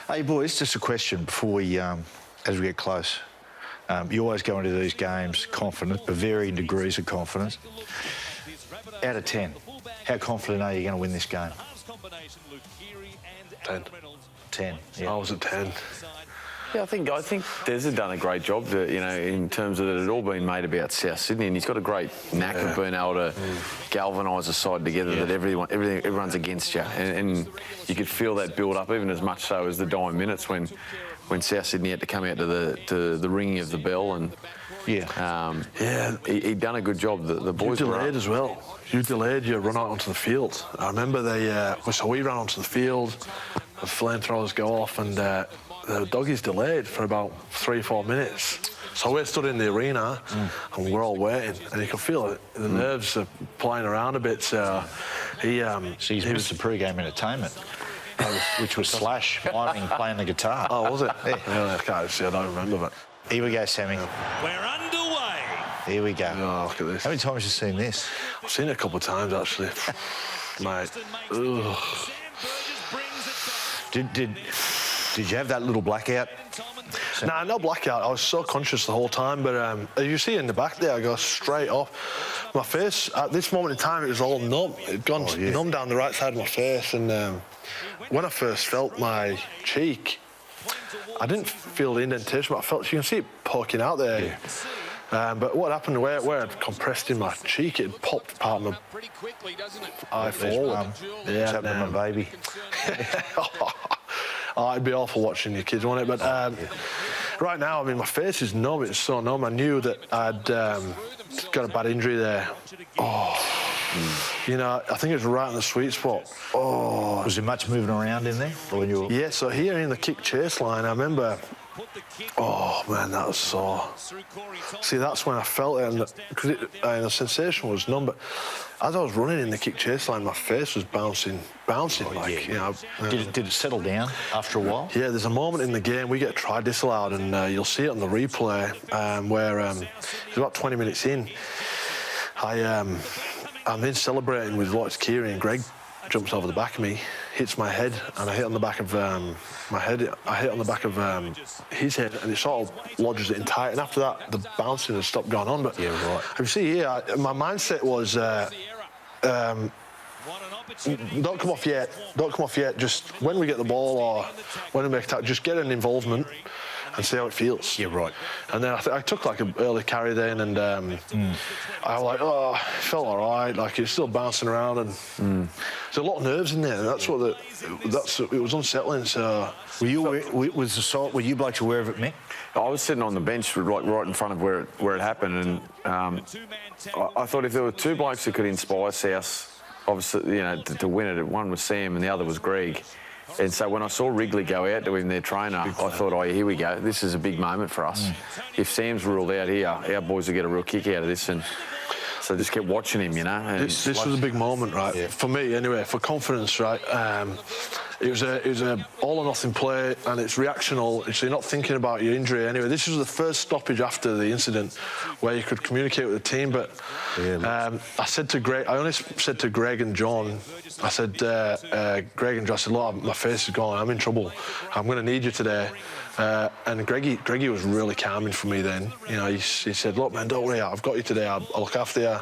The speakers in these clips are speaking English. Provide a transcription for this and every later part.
Hey, boys, just a question before we, as we get close. You always go into these games confident, but varying degrees of confidence. Out of 10, how confident are you going to win this game? 10. 10, yeah. I was at 10. Yeah, I think Des has done a great job, in terms of it had all been made about South Sydney, and he's got a great knack of being able to galvanise a side together that everyone's against you, and you could feel that build up, even as much so as the dying minutes when South Sydney had to come out to the ringing of the bell, and he'd done a good job. The boys you delayed as well. You delayed your run out onto the field. I remember we ran onto the field, the flamethrowers go off, and the doggies delayed for about 3-4 minutes. So we stood in the arena and we're all waiting, and you can feel it. The nerves are playing around a bit. So he was the pre-game entertainment, which was Slash miming playing the guitar. Oh, was it? Yeah. I don't remember, but here we go, Sammy. We're underway. Here we go. Oh, look at this. How many times have you seen this? I've seen it a couple of times actually. Mate. Ugh. Did you have that little blackout? Nah, no blackout. I was so conscious the whole time, but you see in the back there, I go straight off. My face, at this moment in time, it was all numb. It had gone numb down the right side of my face, and when I first felt my cheek, I didn't feel the indentation, but I felt, you can see it poking out there. Yeah. But what happened, where I'd compressed in my cheek, it had popped apart my eye forward. Yeah, happened to my baby. Oh, it'd be awful watching your kids, wouldn't it? But right now, I mean, my face is numb. It's so numb. I knew that I'd got a bad injury there. You know, I think it was right in the sweet spot. Was there much moving around in there? Or when you were... Yeah, so here in the kick chase line, I remember... Oh, man, that was sore. See, that's when I felt it, and the sensation was numb, but as I was running in the kick chase line, my face was bouncing, you know. Did it settle down after a while? Yeah, there's a moment in the game, we get a try disallowed, and you'll see it on the replay, where it's about 20 minutes in. I'm in celebrating with Lois Keary, and Greg jumps over the back of me, hits my head, and I hit on the back of my head. I hit on the back of his head, and it sort of lodges it in tight. And after that, the bouncing has stopped going on. But if you see here, my mindset was, don't come off yet. Don't come off yet. Just when we get the ball or when we make a tackle, just get an involvement and see how it feels. Yeah, right. And then I took like an early carry then, and I was like, oh, it felt all right. Like it's still bouncing around, and there's a lot of nerves in there. And that's what it was unsettling. So were you blokes aware of it, Mick? I was sitting on the bench right in front of where it happened, and I thought if there were two blokes that could inspire South, obviously, you know, to win it, one was Sam and the other was Greg. And so when I saw Wrigley go out to him, their trainer, I thought, oh, here we go. This is a big moment for us. If Sam's ruled out here, our boys will get a real kick out of this. And so just kept watching him, you know. And this was a big moment, right? Yeah. For me, anyway, for confidence, right? It was a all or nothing play, and it's reactional. So you're not thinking about your injury anyway. This was the first stoppage after the incident where you could communicate with the team. But I said to Greg, I only said to Greg and John, I said, Greg and John, I said, look, my face is gone. I'm in trouble. I'm going to need you today. And Greggy was really calming for me then. You know, he said, look, man, don't worry, I've got you today. I'll look after you.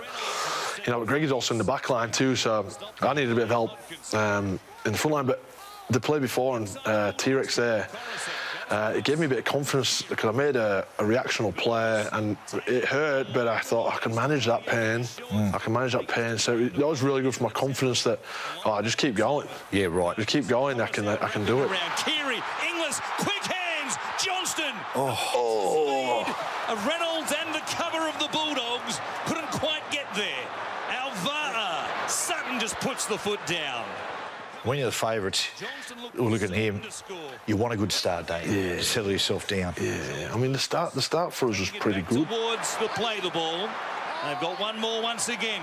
You know, but Greggy's also in the back line too, so I needed a bit of help in the front line. But the play before and T-Rex there, it gave me a bit of confidence because I made a reactional play and it hurt, but I thought I can manage that pain. I can manage that pain. So that was really good for my confidence that, I just keep going. Yeah, right. Just keep going. I can do it. Around Keary, Inglis, quick hands, Johnston. Reynolds and the cover of the Bulldogs couldn't quite get there. Alvara, Sutton just puts the foot down. When you're the favourites, look at him, you want a good start, don't you? Yeah. To settle yourself down. Yeah, I mean, the start for us was pretty good. Towards the play the ball. They've got one more once again.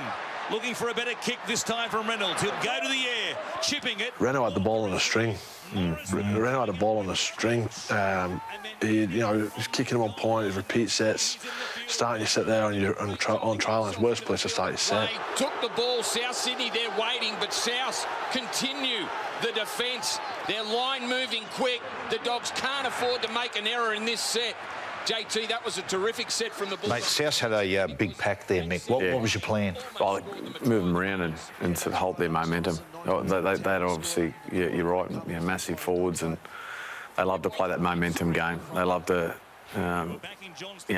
Looking for a better kick this time from Reynolds. He'll go to the air. chipping it. Reno had the ball on a string. Reno had the ball on a string. He was kicking them on point, his repeat sets, starting your set there on trial, and it's worst place to start your set. They took the ball, South Sydney, they're waiting, but South continue the defence. Their line moving quick. The Dogs can't afford to make an error in this set. JT, that was a terrific set from the Bulldogs. Mate, South had a big pack there, Mick. What was your plan? Well, move them around and sort of hold their momentum. They'd obviously, you're right, massive forwards, and they love to play that momentum game. They love to,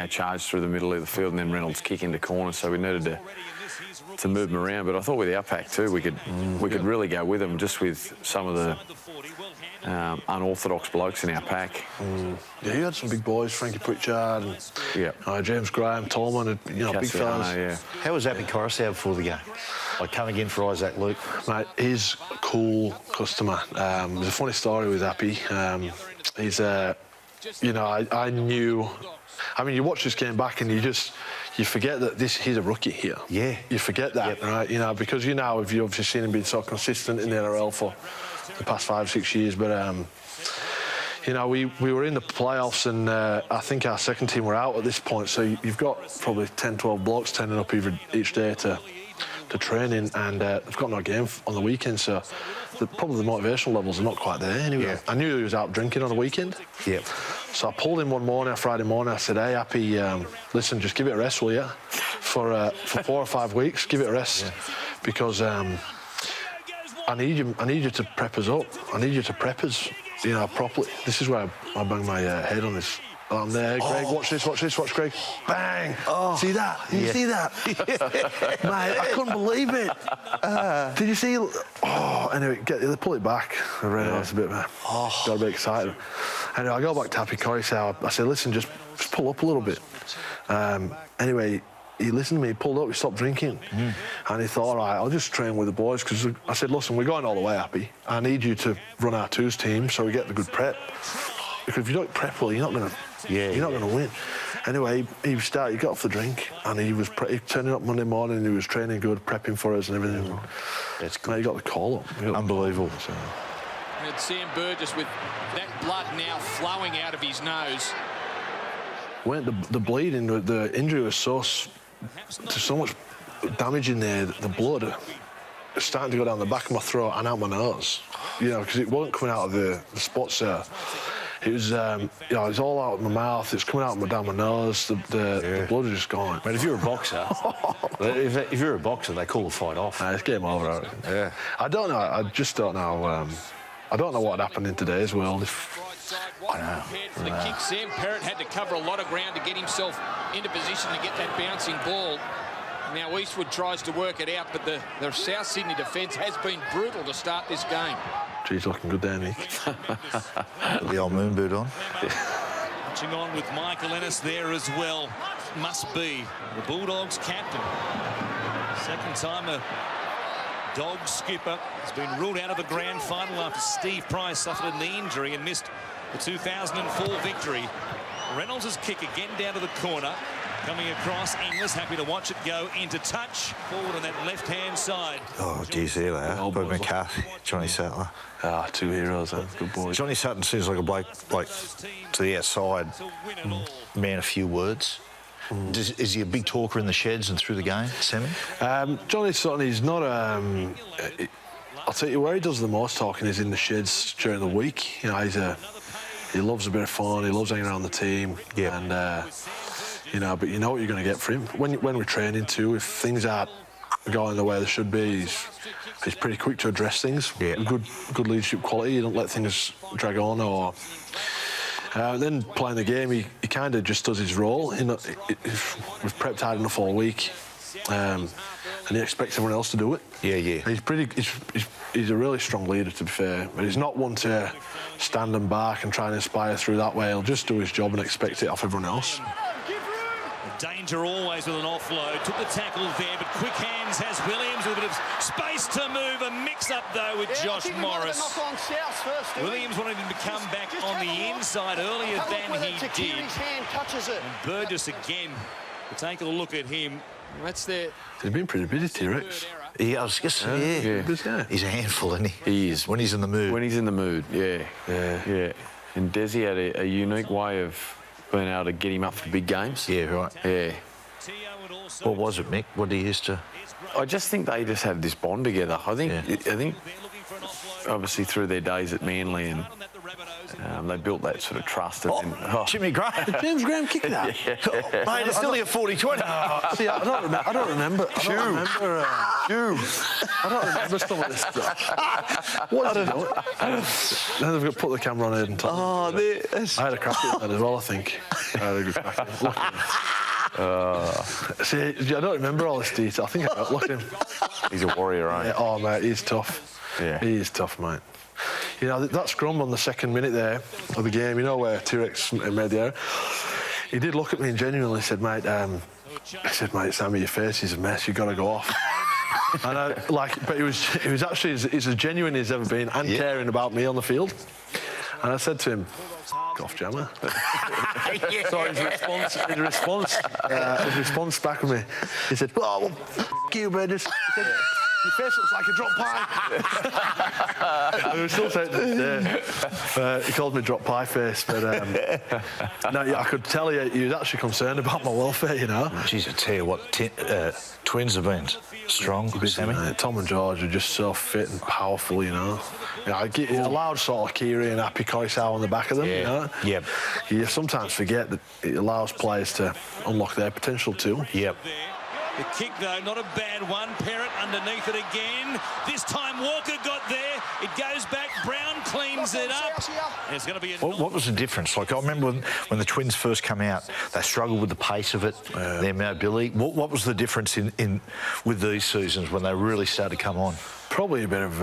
charge through the middle of the field and then Reynolds kick into corners. So we needed to move them around. But I thought with our pack too, we could really go with them, just with some of the unorthodox blokes in our pack. Yeah, you had some big boys, Frankie Pritchard and James Graham, Tolman, big fellas. Yeah. How was Appy Coruscant before the game? Like coming in for Isaac Luke? Mate, he's a cool customer. There's a funny story with Appy. He's, I knew... I mean, you watch this game back and you forget that he's a rookie here. Yeah. You forget that, right? Because you've obviously seen him being so consistent in the NRL for the past 5-6 years. But, we were in the playoffs and I think our second team were out at this point. So you've got probably 10, 12 blokes turning up each day to training, and they've got no game on the weekend. So probably the motivational levels are not quite there anyway. Yeah. I knew he was out drinking on the weekend. Yeah. So I pulled him one morning, Friday morning. I said, "Hey, Appy, listen, just give it a rest, will you? For 4 or 5 weeks, give it a rest, because I need you to prep us up. I need you to prep us, properly." This is where I bang my head on this. I'm there, Greg. Watch this, watch Greg. Bang! See that? Did you see that? Mate, I couldn't believe it. Did you see? Anyway, they pull it back. I realised a bit, man. Got a bit excited. Anyway, I go back to Appy Coruscant. I said, "Listen, just pull up a little bit." Anyway, he listened to me. He pulled up. He stopped drinking, and he thought, "All right, I'll just train with the boys." Because I said, "Listen, we're going all the way, Appy. I need you to run our twos team so we get the good prep. Because if you don't prep well, you're not going to." You're not going to win. Anyway, he got off the drink, and he was turning up Monday morning, and he was training good, prepping for us and everything. That's good. He got the call up. Unbelievable. So. And Sam Burgess with that blood now flowing out of his nose. The bleeding, the injury was so much damage in there. The blood was starting to go down the back of my throat and out my nose. Because it wasn't coming out of the spots there. It was, it's all out of my mouth. It's coming out down my nose. The blood is just gone. But if you're a boxer, if you're a boxer, they call the fight off. It's game over. Yeah. I don't know. I just don't know. I don't know what happened in today's world. I know. For the kick, Sam Perrott had to cover a lot of ground to get himself into position to get that bouncing ball. Now Eastwood tries to work it out, but the South Sydney defence has been brutal to start this game. Geez, looking good there, Nick. The old moon boot on. Watching on with Michael Ennis there as well. Must be the Bulldogs captain. Second time a Dog skipper has been ruled out of the grand final after Steve Price suffered a knee injury and missed the 2004 victory. Reynolds' kick again down to the corner. Coming across, Inglis happy to watch it go into touch. Forward on that left-hand side. Oh, geez, there they are. Bob McCarthy, Johnny Sattler. Two heroes, good boys. Johnny Sutton seems like a bloke to the outside, man, a few words. Is he a big talker in the sheds and through the game, Sammy? Johnny Sutton, he's not... I'll tell you where he does the most talking is in the sheds during the week. He loves a bit of fun. He loves hanging around the team. Yeah. And but you know what you're going to get from him when we're training too. If things aren't going the way they should be, he's pretty quick to address things. Yeah. Good leadership quality. He don't let things drag on or. Then playing the game, he kind of just does his role. We've prepped hard enough all week, and he expects everyone else to do it. Yeah. He's a really strong leader, to be fair, but he's not one to stand and bark and try and inspire through that way. He'll just do his job and expect it off everyone else. Danger always with an offload. Took the tackle there, but quick hands has Williams with a bit of space to move. A mix-up, though, with Josh Morris. Williams wanted him to come back on the inside earlier than he did. And Burgess again, to take a look at him. That's there. He's been pretty busy, T-Rex. Yeah, I was just saying, Yeah. he's a handful, isn't he? He is. When he's in the mood. When he's in the mood, yeah. And Desi had a unique way of being able to get him up for big games. Yeah, right. Yeah. What was it, Mick? What did he used to... I just think they just had this bond together. I think obviously through their days at Manly and they built that sort of trust. Jimmy Graham. James Graham kicked that. Mate, it's nearly a 40-20. See, I don't remember. I don't remember some of this stuff. What is it? Now they've got to put the camera on Ed Tom. Oh, I had a crack at that as well, I think. I had a good crack at it. See, I don't remember all this detail. I think I got look at him. He's a warrior, right? Yeah, oh, mate, he's tough. Yeah. He is tough, mate. You know, that scrum on the second minute there of the game, you know, where T-Rex made the error, he did look at me and genuinely said, mate, Sammy, your face is a mess, you've got to go off. And but he was actually as genuine as he's ever been and caring about me on the field. And I said to him, off, Jammer. So his response back with me, he said, oh, well, f*** you, Burgess. He said, your face looks like a drop pie. And he was still saying, he called me drop pie face, but no, I could tell he was actually concerned about my welfare, you know. Jeez, I tell you what, twins have been strong, Sammy. Tom and George are just so fit and powerful, you know. It allowed sort of Kiri and Happy Koisau on the back of them, you know. Yep. You sometimes forget that it allows players to unlock their potential too. Yep. The kick, though, not a bad one. Parrott underneath it again. This time Walker got there. It goes back. Brown cleans it up. And it's going to be What was the difference? Like, I remember when the Twins first come out, they struggled with the pace of it, their mobility. What was the difference in with these seasons when they really started to come on? Probably a bit of,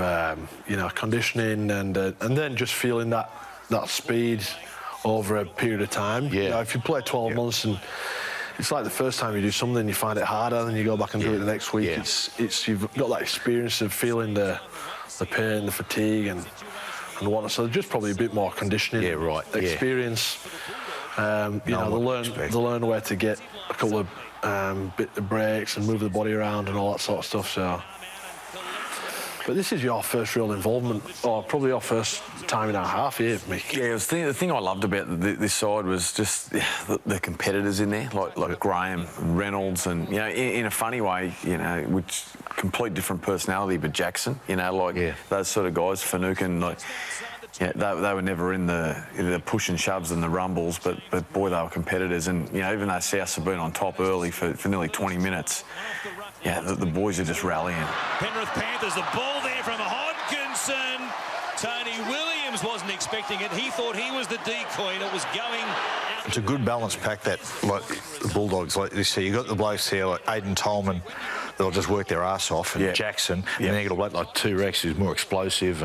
conditioning and then just feeling that speed over a period of time. Yeah. You know, if you play 12 months and it's like the first time you do something, you find it harder, then you go back and do it the next week. Yeah. It's you've got that experience of feeling the pain, the fatigue, and whatnot. So just probably a bit more conditioning. Yeah, right. Experience. They learn where to get a couple of bit of breaks and move the body around and all that sort of stuff. So. But this is your first real involvement, or probably your first time in our half here, Mick. Yeah, the thing I loved about this side was just the competitors in there, like Graham, Reynolds, and, you know, in a funny way, you know, which complete different personality, but Jackson, you know, those sort of guys, Finucane, they were never in the push and shoves and the rumbles, but boy, they were competitors. And, you know, even though Souths have been on top early for nearly 20 minutes, yeah, the boys are just rallying. Penrith Panthers, the ball there from Hodgkinson. Tony Williams wasn't expecting it. He thought he was the decoy and it was going out. It's a good balance pack, that, like the Bulldogs. Like you see, you got the blokes here like Aiden Tolman, they'll just work their ass off, and Jackson, and then you got a bloke like T-Rex who's more explosive.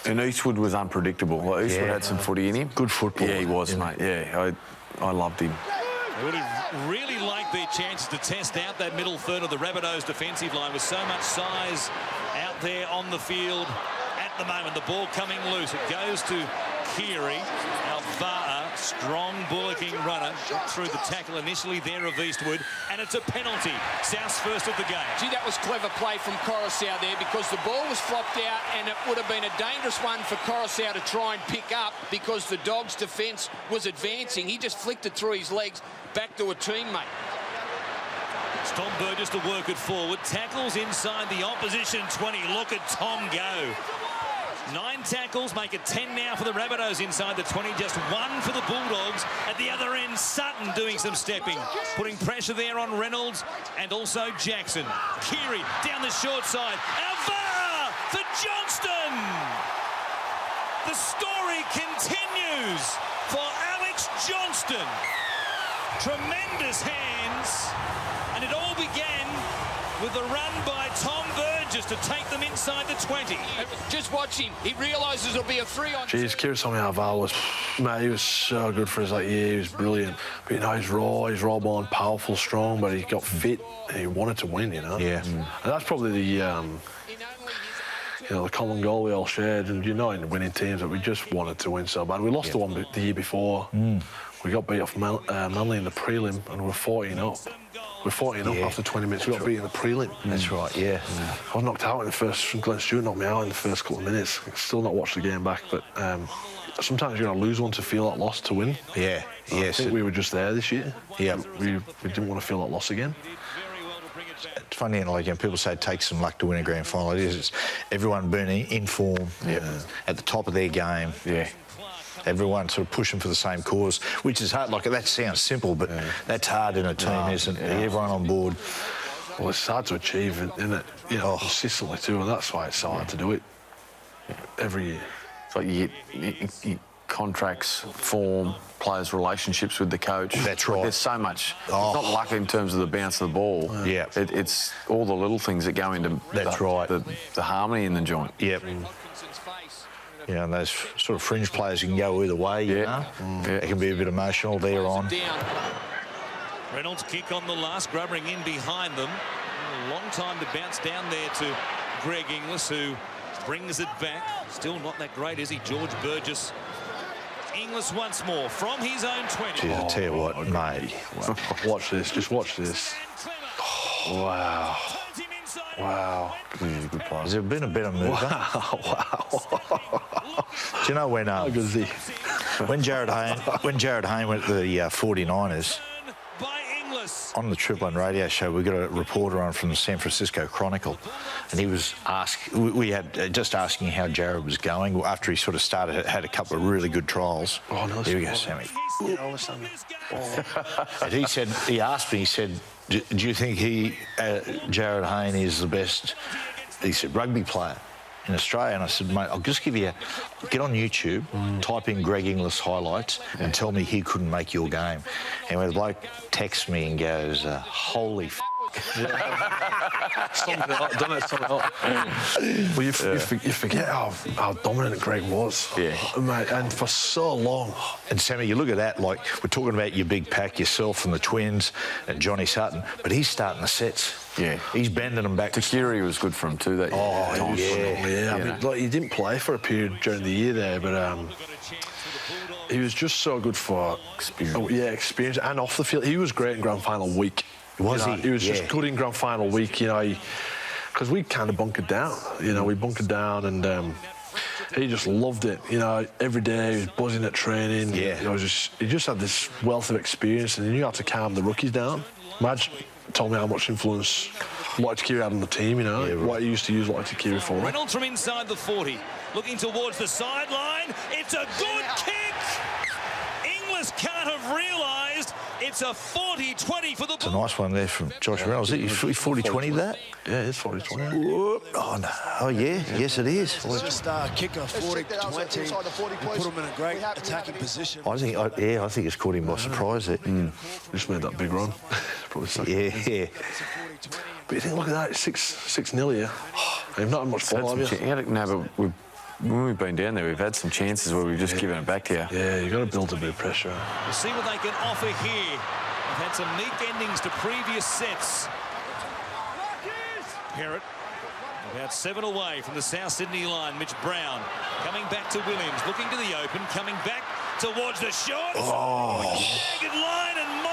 And Eastwood was unpredictable. Like, Eastwood had some footy in him. Good football. Yeah, he was, mate. Yeah, I loved him. They would have really liked their chances to test out that middle third of the Rabbitohs defensive line with so much size out there on the field at the moment. The ball coming loose. It goes to Keary. Alvaa, strong bullocking runner, got through the tackle initially there of Eastwood, and it's a penalty. South's first of the game. Gee, that was clever play from Coruscant there, because the ball was flopped out and it would have been a dangerous one for Coruscant to try and pick up because the Dogs' defence was advancing. He just flicked it through his legs back to a teammate. It's Tom Burgess to work it forward. Tackles inside the opposition 20. Look at Tom go. 9 tackles, make it 10 now for the Rabbitohs inside the 20. Just 1 for the Bulldogs. At the other end, Sutton doing some stepping, putting pressure there on Reynolds and also Jackson. Keary down the short side. Alvara for Johnston. The story continues for Alex Johnston. Tremendous hands, and it all began with a run by Tom Burgess to take them inside the 20. Just watch him. He realises it'll be a 3-on. Jeez, Kirasami Alvaa was, mate, he was so good for his year. He was brilliant. But, you know, he's raw born, powerful, strong, but he got fit and he wanted to win, you know. Yeah. And that's probably the, the common goal we all shared. And, you know, in winning teams, that we just wanted to win so bad. We lost the one the year before. We got beat off Manly in the prelim and we were 14 up. We're 14 up after 20 minutes. We got beat in the prelim. That's right, yeah. I was knocked out in the first. Glenn Stewart knocked me out in the first couple of minutes. Still not watched the game back, but sometimes you're going to lose one to feel that loss to win. Yeah, yes. I think we were just there this year. Yeah. We didn't want to feel that loss again. It's funny, like people say it takes some luck to win a grand final. It is. It's everyone being in form, at the top of their game. Yeah. Everyone sort of pushing for the same cause, which is hard. Like, that sounds simple, but that's hard in a team, isn't it? Everyone on board. Well, it's hard to achieve, isn't it? You know, consistently too, and that's why it's so hard to do it every year. It's like you contracts, form, players' relationships with the coach. That's right. There's so much. It's not luck in terms of the bounce of the ball. Yeah. It's all the little things that go into the harmony in the joint. Yep. Yeah, and those sort of fringe players can go either way, you know. It can be a bit emotional there on. Reynolds kick on the last, grubbering in behind them. A long time to bounce down there to Greg Inglis, who brings it back. Still not that great, is he? George Burgess. Inglis once more from his own 20. Geez, I tell you what, mate. Watch this, just watch this. Wow. Wow. He's a good player. Has there been a better mover? Wow. Do you know when when Jared Hayne went to the 49ers, on the Triple M radio show, we got a reporter on from the San Francisco Chronicle, and he was we had just asking how Jared was going after he sort of had a couple of really good trials. Oh, no, here we go, Sammy. And he asked me, he said, do you think Jared Hayne is the best, he said, rugby player in Australia? And I said, mate, I'll just give you get on YouTube, type in Greg Inglis highlights, and tell me he couldn't make your game. And when the bloke texts me and goes, holy f***. Well, you forget how dominant Greg was. Yeah. Mate, and for so long. And Sammy, you look at that, like, we're talking about your big pack, yourself and the twins and Johnny Sutton, but he's starting the sets. Yeah. He's bending them back. Takiri was good for him too, that year. Oh, yeah. I mean, like, he didn't play for a period during the year there, but he was just so good for experience. Experience and off the field. He was great in grand final week. Was he? He was just good in grand final week, you know, because we kind of bunkered down. You know, we bunkered down, and he just loved it. You know, every day he was buzzing at training. Yeah. You know, he just had this wealth of experience, and he knew how to calm the rookies down. Madge told me how much influence Lote Takiri had on the team, you know, what he used to use Lote Takiri for. Reynolds from inside the 40, looking towards the sideline. It's a good kick. Inglis can't have realised it's a 40-20 for the... It's a nice one there from Josh Reynolds. Is it 40-20 that? Yeah, it's 40-20. Oh, no. Oh, yeah. Yes, it is. Just kicker 40-20 and put him in a great attacking position. I think it's caught him by surprise there. Just made that big run. Probably yeah. But you think, look at that, it's 6-0 here. They've not had much ball, have you? No, but when we've been down there, we've had some chances where we've just given it back to you. Yeah, you've got to build a bit of pressure. We'll see what they can offer here. They've had some neat endings to previous sets. Parrott about 7 away from the South Sydney line. Mitch Brown coming back to Williams, looking to the open, coming back towards the short. Jagged line, and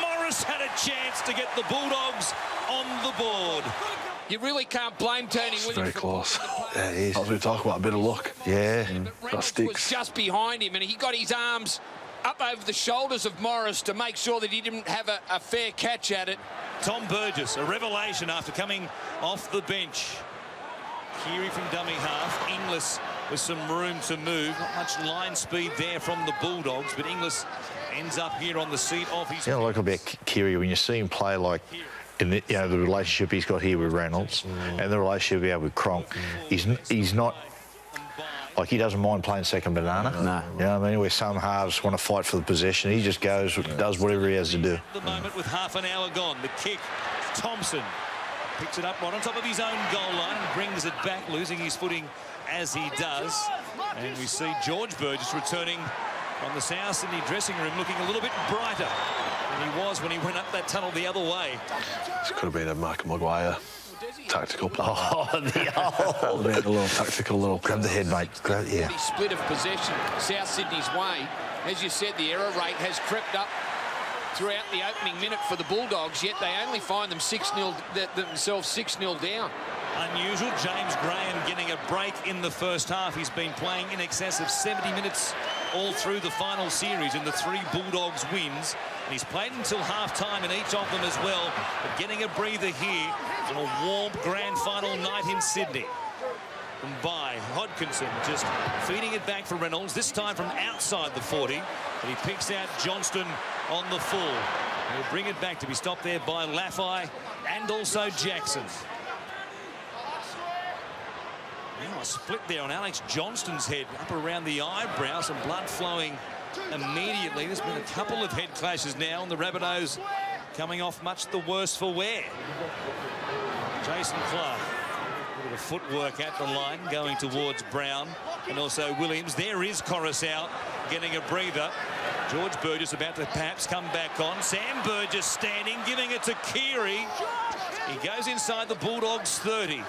Morris had a chance to get the Bulldogs on the board. You really can't blame Tony Williams. Very close. That is. As we talk about a bit of luck. Yeah. That sticks. Was just behind him, and he got his arms up over the shoulders of Morris to make sure that he didn't have a fair catch at it. Tom Burgess, a revelation after coming off the bench. Keary from dummy half. Inglis with some room to move. Not much line speed there from the Bulldogs, but Inglis ends up here on the seat of his... You know, like about Keary, when you see him play like... In the, you know, the relationship he's got here with Reynolds and the relationship he had with Cronk, he's not like, he doesn't mind playing second banana. No. You know what I mean? Where some halves want to fight for the possession, he just goes, does whatever he has to do. The moment with half an hour gone, the kick, Thompson picks it up right on top of his own goal line and brings it back, losing his footing as he does. And we see George Burgess returning from the South Sydney dressing room, looking a little bit brighter than he was when he went up that tunnel the other way. This could have been a Michael Maguire tactical play. The old... a little tactical, little... Grab the head, mate. Yeah. Split of possession South Sydney's way. As you said, the error rate has crept up throughout the opening minute for the Bulldogs, yet they only find them themselves 6-0 down. Unusual. James Graham getting a break in the first half. He's been playing in excess of 70 minutes all through the final series in the 3 Bulldogs wins. And he's played until half-time in each of them as well. But getting a breather here on a warm grand final night in Sydney. And by Hodkinson just feeding it back for Reynolds, this time from outside the 40. And he picks out Johnston on the full. He'll bring it back to be stopped there by Laffey and also Jackson. Now a split there on Alex Johnston's head, up around the eyebrow, some blood flowing immediately. There's been a couple of head clashes now, and the Rabbitohs coming off much the worse for wear. Jason Clark, a bit of footwork at the line, going towards Brown and also Williams. There is Coruscant getting a breather. George Burgess about to perhaps come back on. Sam Burgess standing, giving it to Keary. He goes inside the Bulldogs 30.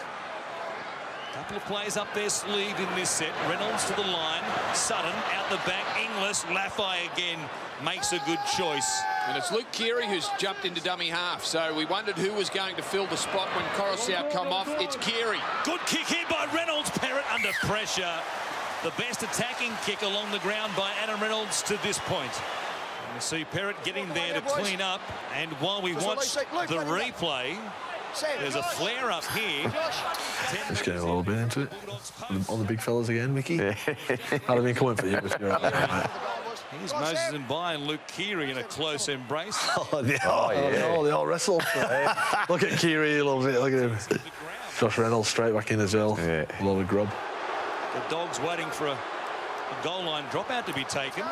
Couple of plays up their sleeve in this set. Reynolds to the line. Sutton out the back. Inglis. Laffey again makes a good choice. And it's Luke Keary who's jumped into dummy half. So we wondered who was going to fill the spot when Coruscant come off. It's Keary. Good kick here by Reynolds. Perrott under pressure. The best attacking kick along the ground by Adam Reynolds to this point. And we see Perrott getting there to clean up. And while we watch the replay, there's a flare up here. Let's get a little bit into it. On the big fellas again, Mickey. I'd have been coming for you if you're up there, mate. Here's Moses and and Luke Keary in a close embrace. Oh, they all wrestle. Look at Keary, loves it. Look at him. Josh Reynolds straight back in as well. Yeah. A lot of grub. The Dogs waiting for a goal line dropout to be taken.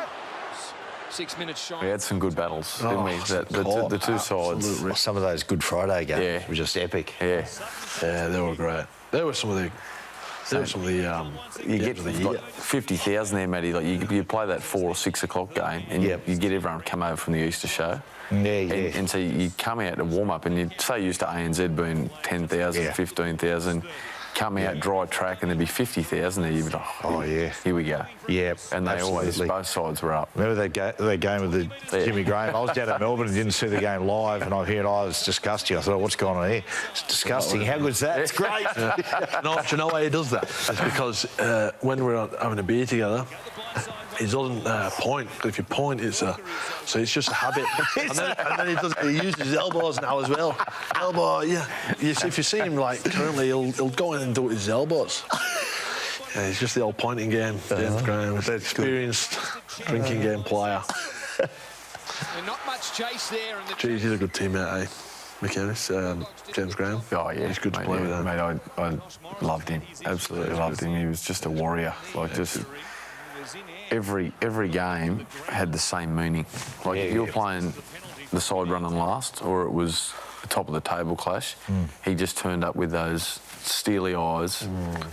6 minutes shy. We had some good battles, didn't we? The two sides. Well, some of those Good Friday games were just epic. Yeah, they were great. They were some of the. You get like 50,000 there, Matty. Like you play that 4 or 6 o'clock game, and you get everyone come over from the Easter show. And so you come out to warm up, and you'd say used to ANZ being 10,000, 15,000. Come out, dry track, and there'd be 50,000 there. You'd be like, oh yeah, here we go. Yeah, and they always, both sides were up. Remember that game with Jimmy Graham? I was down at Melbourne and didn't see the game live, and I heard, it's disgusting. I thought, what's going on here? It's disgusting. How good's that? It's great. No, do you know why he does that? It's because when we're having a beer together, he doesn't point. If you point, so it's just a habit. and then he uses his elbows now as well. Elbow, yeah. If you see him like currently, he'll go in and do it with his elbows. Yeah, he's just the old pointing game. James Graham, experienced drinking game player. And not much chase there. Geez, he's a good teammate, eh? Mick Ennis, James Graham. Oh yeah, he's good to play with him. Mate, I loved him. Absolutely loved him. He was just a warrior. Like just. Every game had the same meaning. Like if you were playing the side running last, or it was the top of the table clash, he just turned up with those steely eyes,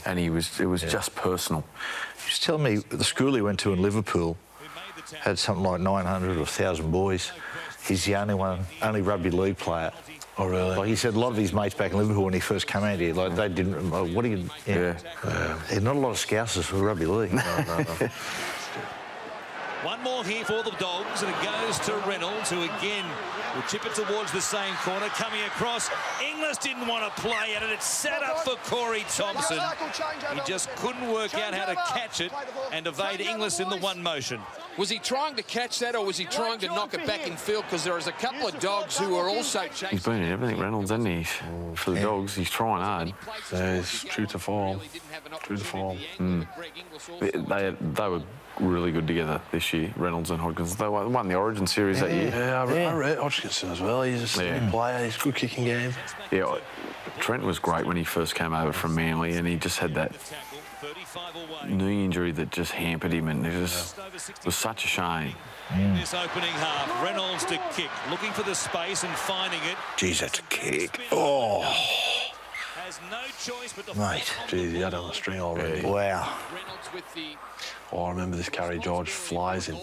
and it was just personal. He was telling me the school he went to in Liverpool had something like 900 or 1,000 boys. He's the only rugby league player. Oh, really? Like he said, a lot of his mates back in Liverpool when he first came out here, like they didn't. What do you? There's not a lot of Scousers for rugby league. No. One more here for the Dogs, and it goes to Reynolds, who again will chip it towards the same corner. Coming across, Inglis didn't want to play at it. It's set up for Corey Thompson. He just couldn't work out how to catch it and evade Inglis in the one motion. Was he trying to catch that, or was he trying to knock it back in field? Because there was a couple of Dogs who were also chasing. He's been in everything, Reynolds, hasn't he? For the Dogs, he's trying hard. He's true to form. True to form. They were really good together this year, Reynolds and Hodgkinson. They won the Origin series that year. Yeah, I rate Hodgkinson as well. He's a steady player. He's a good kicking game. Yeah, Trent was great when he first came over from Manly, and he just had that knee injury that just hampered him, and it was such a shame. This opening half, Reynolds to kick, looking for the space and finding it. Jeez, that's a kick. Oh. Has no choice but to mate. Jeez, he had on the string already. Wow. Oh, I remember this carry. George flies him.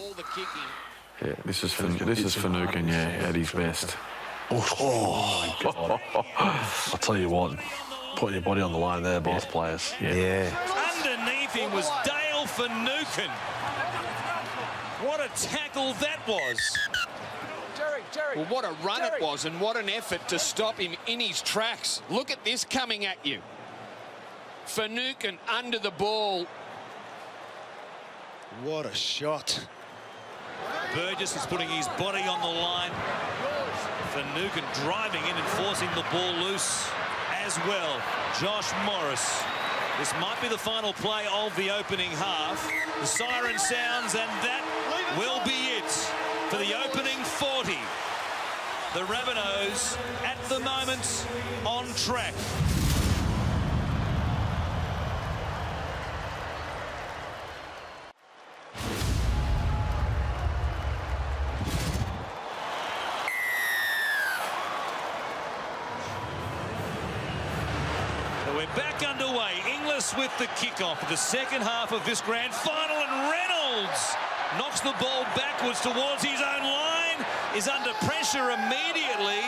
Yeah, this is Finucane, at his best. Oh my God. I'll tell you what, putting your body on the line there, both players. Yeah. Underneath him was Dale Finucane. What a tackle that was. Jerry. Well, what a run it was, and what an effort to stop him in his tracks. Look at this coming at you. Finucane under the ball. What a shot. Burgess is putting his body on the line. Finucane driving in and forcing the ball loose as well. Josh Morris. This might be the final play of the opening half. The siren sounds, and that will be it for the opening 40. The Rabbitohs, at the moment, on track. So we're back underway. Inglis with the kickoff for the second half of this grand final, and Reynolds knocks the ball backwards towards his own line, is under pressure immediately,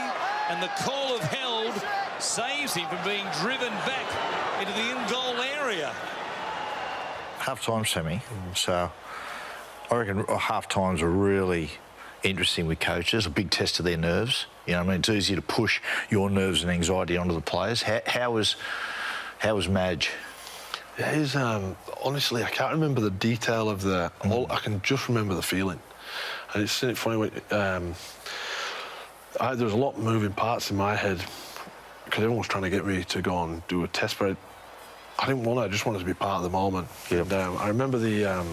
and the call of held saves him from being driven back into the in-goal area. Half-time semi, so I reckon half-times are really interesting with coaches, a big test of their nerves. You know what I mean? It's easy to push your nerves and anxiety onto the players. How was Madge? Yeah, he's honestly, I can't remember the detail of the. I can just remember the feeling, and it's funny when there was a lot of moving parts in my head because everyone was trying to get me to go and do a test, but I didn't want to. I just wanted to be part of the moment. Yep. And I remember I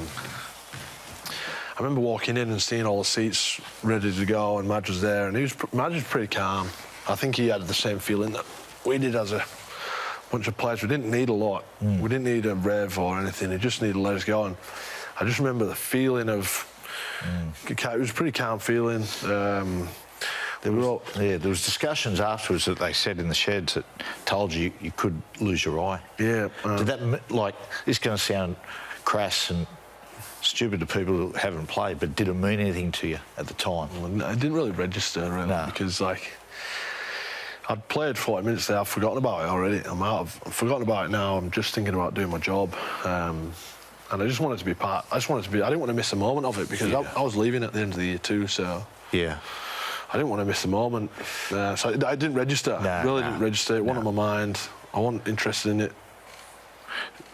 remember walking in and seeing all the seats ready to go, and Madge was there, and Madge was pretty calm. I think he had the same feeling that we did as a bunch of players. We didn't need a lot. We didn't need a rev or anything. He just needed to let us go. And I just remember the feeling of. It was a pretty calm feeling. There was discussions afterwards that they said in the sheds that told you you could lose your eye. Yeah. Did that, like, this is going to sound crass and stupid to people who haven't played, but did it mean anything to you at the time? Well, it didn't really register, really, because, like, I'd played 40 minutes there. I've forgotten about it already. I've forgotten about it now. I'm just thinking about doing my job. And I just wanted to be part. I didn't want to miss a moment of it because I was leaving at the end of the year too, so. Yeah. I didn't want to miss a moment. So I didn't register. Didn't register. It wasn't on my mind. I wasn't interested in it.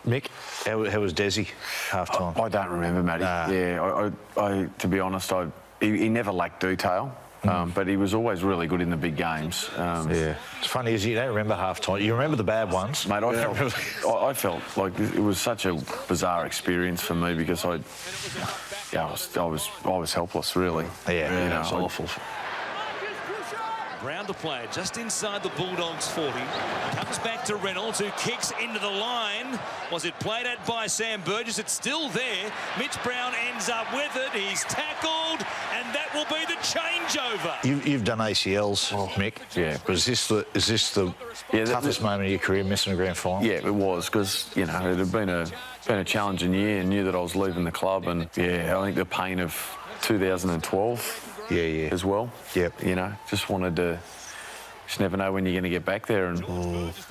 Mick, how was Desi half-time? I don't remember, Matty. Yeah, I to be honest, he never lacked detail, but he was always really good in the big games. Yeah. It's funny is you don't remember half-time. You remember the bad ones. Mate, I felt like it was such a bizarre experience for me because I was helpless, really. Yeah, you know, it's awful. Brown to play just inside the Bulldogs 40. Comes back to Reynolds, who kicks into the line. Was it played at by Sam Burgess? It's still there. Mitch Brown ends up with it. He's tackled, and that will be the changeover. You've done ACLs, Mick. Yeah. Is this the toughest moment of your career, missing a grand final? Yeah, it was because it had been a challenging year, and knew that I was leaving the club, and I think the pain of 2012. Yeah. As well. Yep. You know, just wanted to. Just never know when you're going to get back there, and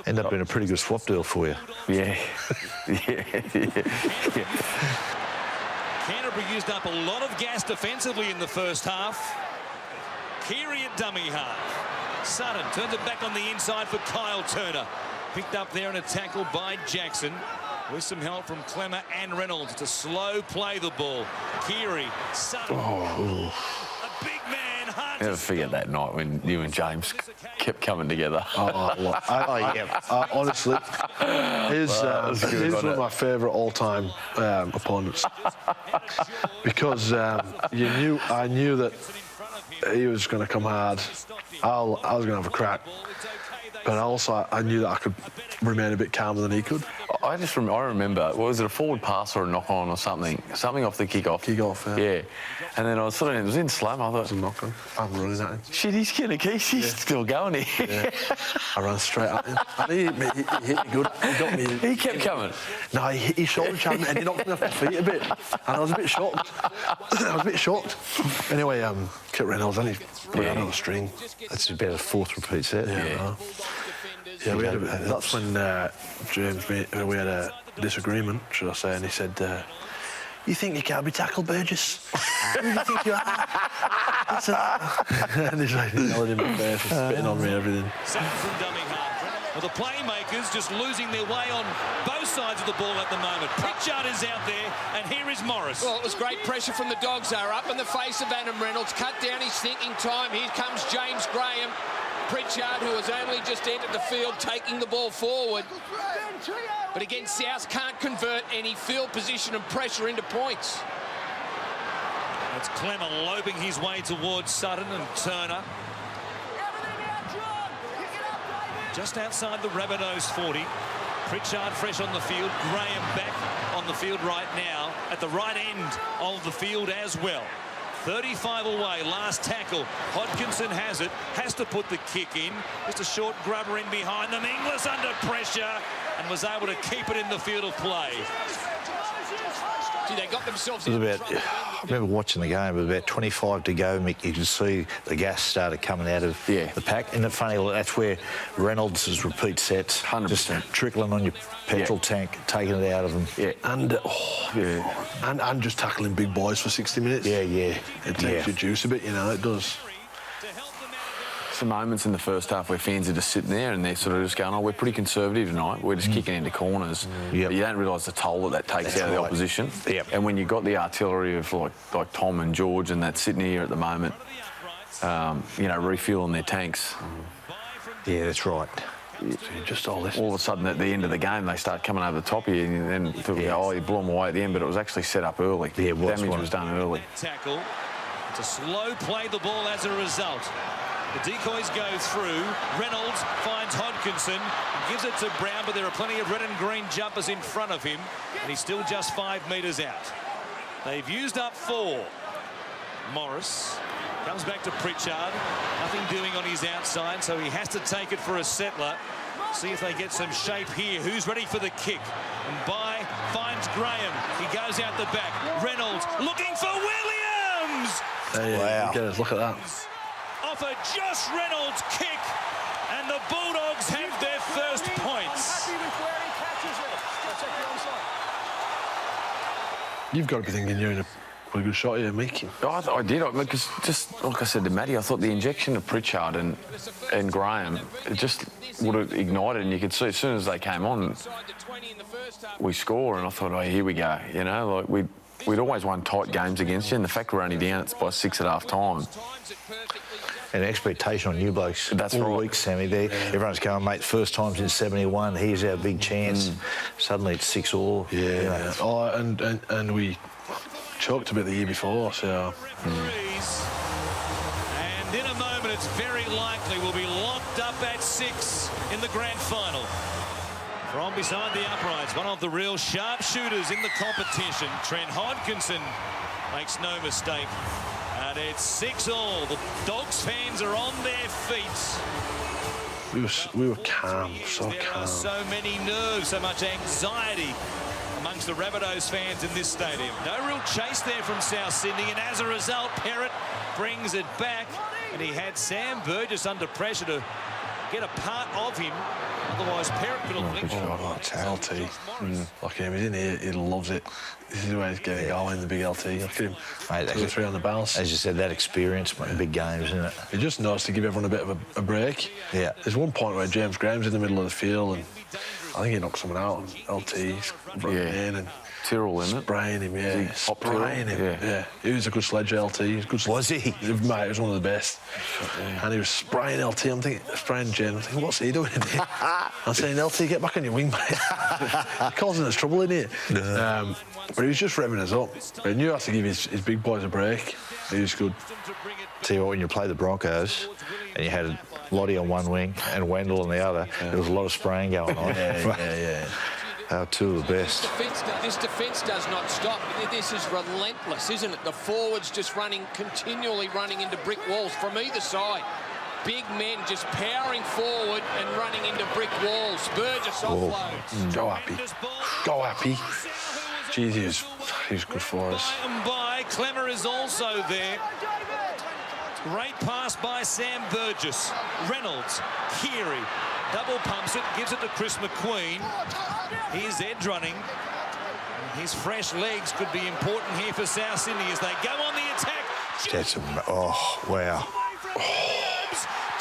end up being a pretty good swap deal for you. Yeah. Canterbury used up a lot of gas defensively in the first half. Keary at dummy half. Sutton turns it back on the inside for Kyle Turner. Picked up there in a tackle by Jackson. With some help from Clemmer and Reynolds to slow play the ball. Keary, Sutton. A big man, hard to Never forget that night when you and James kept coming together. Honestly, he's one of my favourite all-time opponents because I knew that he was going to come hard. I was going to have a crack, but also I knew that I could remain a bit calmer than he could. I remember, what was it, a forward pass or a knock-on or something? Something off the kick-off. Kick-off, yeah. And then I was it was in slam, I thought... It was a knock-on. I'm running at him. Shit, he's going to keep, he's still going here. Yeah. I ran straight at him. And he hit me good. He got me. He kept coming. No, he hit his shoulder jab and he knocked me off my feet a bit. And I was a bit shocked. Anyway, Kit Reynolds, and he put it on a string. That's about a fourth repeat set. Yeah, that's when James, we had a disagreement, should I say, and he said, "You think you can't be tackled, Burgess? Who do you think you are? And he's like yelling in my face, spitting on me, everything. Second from dummy half. Well, the playmakers just losing their way on both sides of the ball at the moment. Pritchard is out there, and here is Morris. Well, it was great pressure from the Dogs. They were up in the face of Adam Reynolds, cut down his thinking time. Here comes James Graham. Pritchard, who has only just entered the field, taking the ball forward. But again, South can't convert any field position and pressure into points. It's Clemmer lobing his way towards Sutton and Turner. Just outside the Rabbitohs 40. Pritchard fresh on the field. Graham back on the field right now at the right end of the field as well. 35 away, last tackle. Hodkinson has it, has to put the kick in. Just a short grubber in behind them. Inglis under pressure and was able to keep it in the field of play. Gee, they got themselves I remember watching the game with about 25 to go, Mick. You could see the gas started coming out of the pack. Isn't it funny? That's where Reynolds' repeat sets, 100%. just trickling on your petrol tank, taking it out of them. Yeah, and just tackling big boys for 60 minutes. Yeah. It takes your juice a bit, you know, it does. Some moments in the first half where fans are just sitting there and they're sort of just going, oh, we're pretty conservative tonight. We're just kicking into corners. Yep. But you don't realise the toll that takes out of the opposition. Yep. And when you've got the artillery of like Tom and George and that sitting here at the moment, you know, refueling their tanks. Yeah, that's right. Just all this. All of a sudden, at the end of the game, they start coming over the top of you, and then people go, oh, you blew them away at the end, but it was actually set up early. Yeah, it was. Damage was done early. Tackle. It's a slow play the ball as a result. The decoys go through. Reynolds finds Hodkinson, gives it to Brown, but there are plenty of red and green jumpers in front of him, and he's still just 5 metres out. They've used up 4. Morris comes back to Pritchard. Nothing doing on his outside, so he has to take it for a settler. See if they get some shape here. Who's ready for the kick? And By finds Graham. He goes out the back. Reynolds looking for Williams! Wow. Look at that. Off a Josh Reynolds kick, and the Bulldogs have their first points. You've got to be thinking you're in a pretty good shot here, Mick. I did, because just like I said to Matty, I thought the injection of Pritchard and Graham, it just would have ignited, and you could see as soon as they came on, we score, and I thought, oh, here we go, you know, like we'd always won tight games against you, and the fact we're only down, it's by 6 at half time. And expectation on you blokes. That's all right. week, Sammy. There, everyone's going, mate, first time since '71. Here's our big chance. Suddenly it's 6-all. Yeah. You know. Oh, and we choked a bit the year before, so. And in a moment, it's very likely we'll be locked up at 6 in the grand final. From beside the uprights, one of the real sharpshooters in the competition, Trent Hodkinson, makes no mistake. And it's 6-all. The Dogs fans are on their feet. We were calm, so There calm. are so many nerves, so much anxiety amongst the Rabbitohs fans in this stadium. No real chase there from South Sydney, and as a result, Perrott brings it back, and he had Sam Burgess under pressure to get a part of him. Otherwise, Perrott could have linked. Oh, it's LT. Look at him, he's in here, he loves it. This is where he's getting going, the big LT. Look at him, Mate, 2 or 3 on the bounce. As you said, that experience, mate, big games, isn't it? It just knows to give everyone a bit of a break. Yeah. There's one point where James Graham's in the middle of the field, and I think he knocked someone out, and LT's running in and Tyrrell, isn't it? spraying him, Top spraying him. Tyrrell? Yeah. He was a good sledge LT. He was, good Was he? Mate, he was one of the best. And he was spraying LT. I'm thinking, spraying James. I'm thinking, what's he doing in here? I'm saying, LT, get back on your wing, mate. Causing us trouble in here. But he was just revving us up. But he knew how to give his big boys a break. He was good. Tell you what, when you play the Broncos and you had Lottie on one wing and Wendell on the other, there was a lot of spraying going on. Yeah. Two of the best. This defence does not stop. This is relentless, isn't it? The forwards just continually running into brick walls from either side. Big men just powering forward and running into brick walls. Burgess offloads. Go happy. Go happy. Jeez, he was good for us. By Clemmer is also there. Great pass by Sam Burgess. Reynolds, Keary, double pumps it, gives it to Chris McQueen. Here's Edge running. His fresh legs could be important here for South Sydney as they go on the attack. That's oh, wow.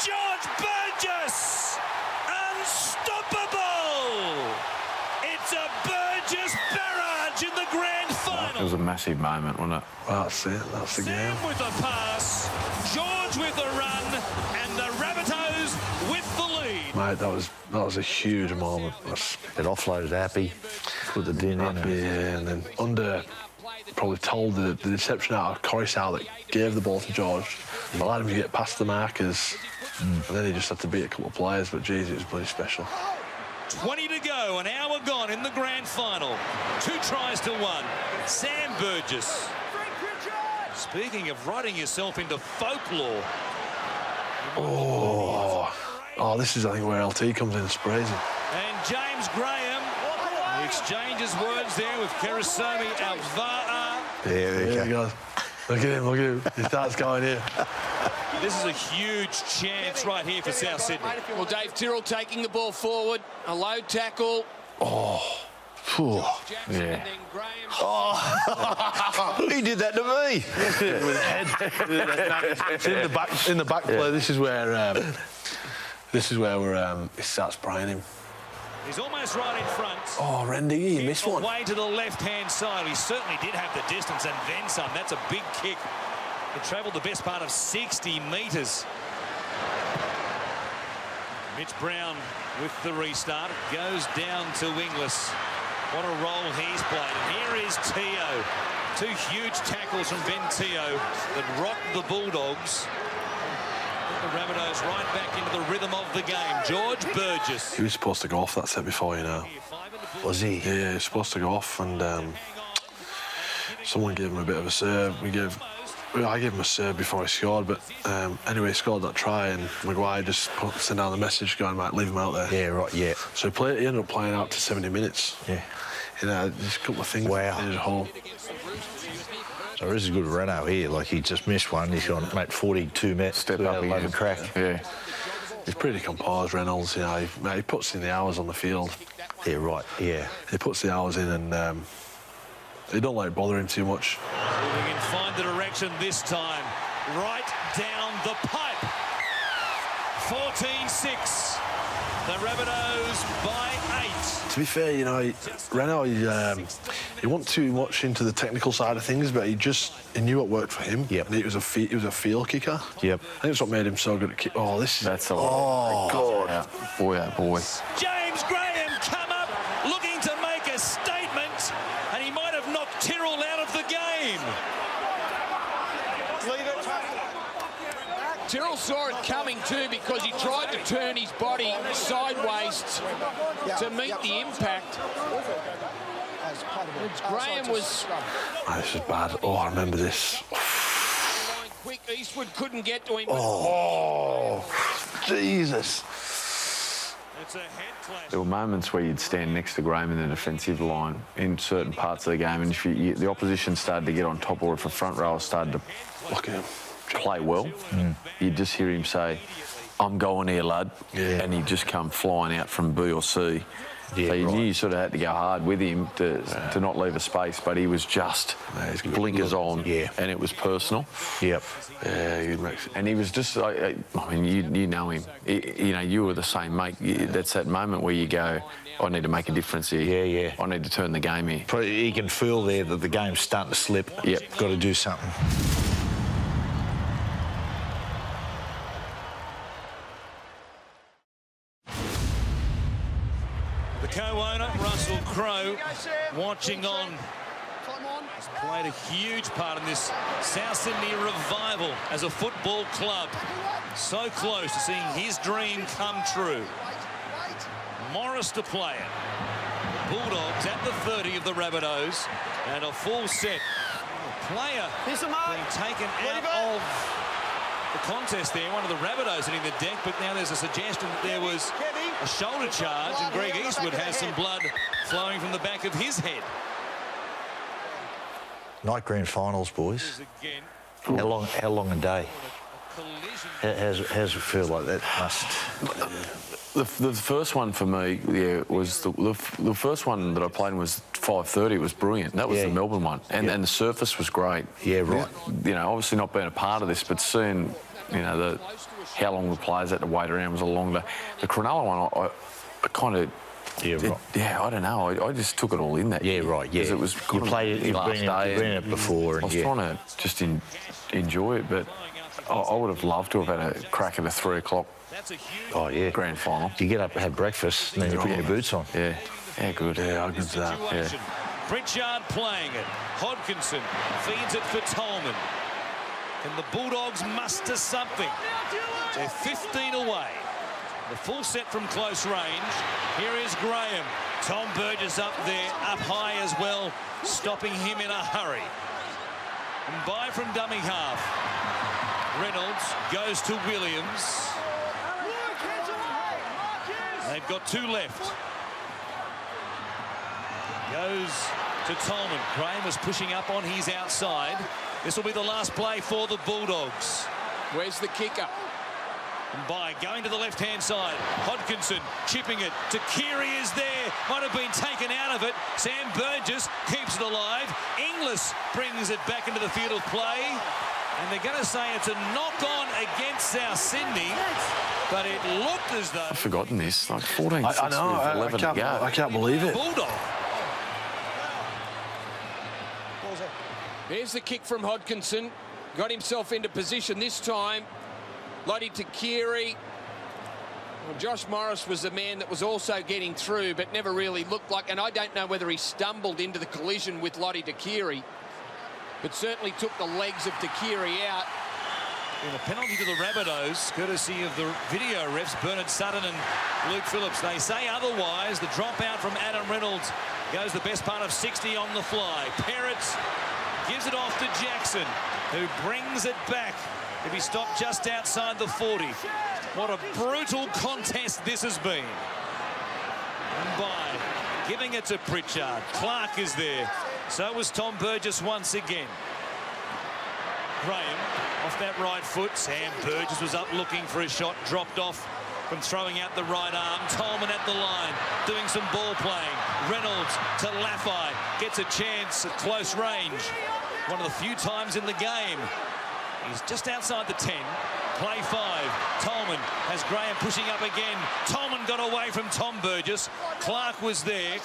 George Burgess! Unstoppable! It's a Burgess barrage in the grand final. It was a massive moment, wasn't it? Well, that's it. That's the game. Sam with the pass, George with the run, and the Rabbitohs with the lead. Mate, that was a huge moment. It offloaded Appy, put the din in. Yeah, and then under probably told the deception out of Coruscant that gave the ball to George, allowed him to get past the markers, and then he just had to beat a couple of players. But geez, it was bloody special. 20 to go, an hour gone in the grand final. 2 tries to 1. Sam Burgess. Speaking of writing yourself into folklore. Oh, this is, I think, where LT comes in and sprays him. And James Graham, he exchanges words there with Karasomi Alva'a. There he goes. Look at him. He starts going here. This is a huge chance right here for South Sydney. Well, Dave Tyrrell taking the ball forward, a low tackle. Yeah. He did that to me. With a head. It's in the back play. This is where he starts spraying him. He's almost right in front. Oh, Rendy, he missed one. Way to the left-hand side. He certainly did have the distance and then some. That's a big kick. It travelled the best part of 60 metres. Mitch Brown with the restart. It goes down to Inglis. What a role he's played. And here is Teo. 2 huge tackles from Ben Teo that rocked the Bulldogs. Put the Rabbitohs right back into the rhythm of the game. George Burgess. He was supposed to go off that set before, you know. Was he? Yeah, he was supposed to go off, and someone gave him a bit of a serve. I gave him a serve before he scored, but anyway, he scored that try, and Maguire just sent down the message going, mate, leave him out there. Yeah, right, yeah. So he ended up playing out to 70 minutes. Yeah. You know, just a couple of things. Wow. In his hole. So this is a good Renault here. Like, he just missed one. He's gone, mate, 42 minutes. Step up again. Crack. Yeah. He's pretty composed, Reynolds. You know, he puts in the hours on the field. Yeah, right, yeah. He puts the hours in, and they don't let it bother him too much. We can find the direction this time. Right down the pipe. 14-6. The Rabbitohs by 8. To be fair, you know, Renault, he went too much into the technical side of things, but he knew what worked for him. Yep. And he was a field kicker. Yep. I think it's what made him so good at kick. Oh, this is... That's a lot. God. Yeah. Boy. James Graham come up looking to make a statement, and he might have knocked Tyrrell out of the game. Tyrrell saw it coming too because he tried to turn his body sideways to meet the impact. Graham was... Oh, this is bad. Oh, I remember this. Quick, Eastwood couldn't get to him. Oh, Jesus. It's a head clash. There were moments where you'd stand next to Graham in the defensive line in certain parts of the game, and if the opposition started to get on top, or if a front rower started to Look at him. play well, you'd just hear him say, "I'm going here, lad," and he'd just come flying out from B or C. Yeah, so you right. knew you sort of had to go hard with him to not leave a space, but he was just blinkers on, and it was personal. Yep. Yeah, And he was just, I mean, you know him. You know, you were the same, mate. That's that moment where you go, I need to make a difference here. Yeah. I need to turn the game here. Probably he can feel there that the game's starting to slip. Yep. Got to do something. The co-owner, Russell Crowe, watching on. Has played a huge part in this South Sydney revival as a football club. So close to seeing his dream come true. Morris to play it. Bulldogs at the 30 of the Rabbitohs, and a full set. Player being taken out of the contest there. One of the Rabbitohs hitting the deck, but now there's a suggestion that there was a shoulder charge, and Greg Eastwood has some blood flowing from the back of his head. Night grand finals, boys. How long a day? How's it feel like that? The first one for me, was the first one that I played in was 5:30. It was brilliant. That was the Melbourne one, and the surface was great. Yeah, right. You know, obviously not being a part of this, but seeing, you know, how long the players had to wait around was a long day. The Cronulla one, I kind of. Yeah, I don't know. I just took it all in that. Yeah, right. Yeah, it was you played it. You've been in it before. I was trying to just enjoy it, but I would have loved to have had a crack at a 3 o'clock. Oh yeah, grand final. You get up, have breakfast, and then you put your boots on. Yeah, yeah, good. Yeah, how good's that? Yeah. Pritchard playing it. Hodkinson feeds it for Tolman. And the Bulldogs muster something. They're 15 away. The full set from close range. Here is Graham. Tom Burgess up there, up high as well, stopping him in a hurry. And by from dummy half. Reynolds goes to Williams. They've got 2 left. Goes to Tolman. Graham was pushing up on his outside. This will be the last play for the Bulldogs. Where's the kicker? And by going to the left-hand side, Hodkinson chipping it to Keary is there. Might have been taken out of it. Sam Burgess keeps it alive. Inglis brings it back into the field of play. And they're going to say it's a knock-on against South Sydney, but it looked as though... I've forgotten this. Like 14, I know. 11 to go. I can't believe it. Bulldog. There's the kick from Hodkinson. Got himself into position this time. Lottie to Keary. Well, Josh Morris was the man that was also getting through, but never really looked like... And I don't know whether he stumbled into the collision with Lottie to Keary, but certainly took the legs of Takiri out. And a penalty to the Rabbitohs, courtesy of the video refs, Bernard Sutton and Luke Phillips. They say otherwise. The dropout from Adam Reynolds goes the best part of 60 on the fly. Perrotts gives it off to Jackson, who brings it back to be stopped just outside the 40. What a brutal contest this has been. And by giving it to Pritchard, Clark is there. So was Tom Burgess once again. Graham off that right foot. Sam Burgess was up looking for a shot, dropped off from throwing out the right arm. Tolman at the line, doing some ball playing. Reynolds to Laffey, gets a chance at close range. One of the few times in the game. He's just outside the 10. Play 5. Tolman has Graham pushing up again. Tolman got away from Tom Burgess. Clark was there,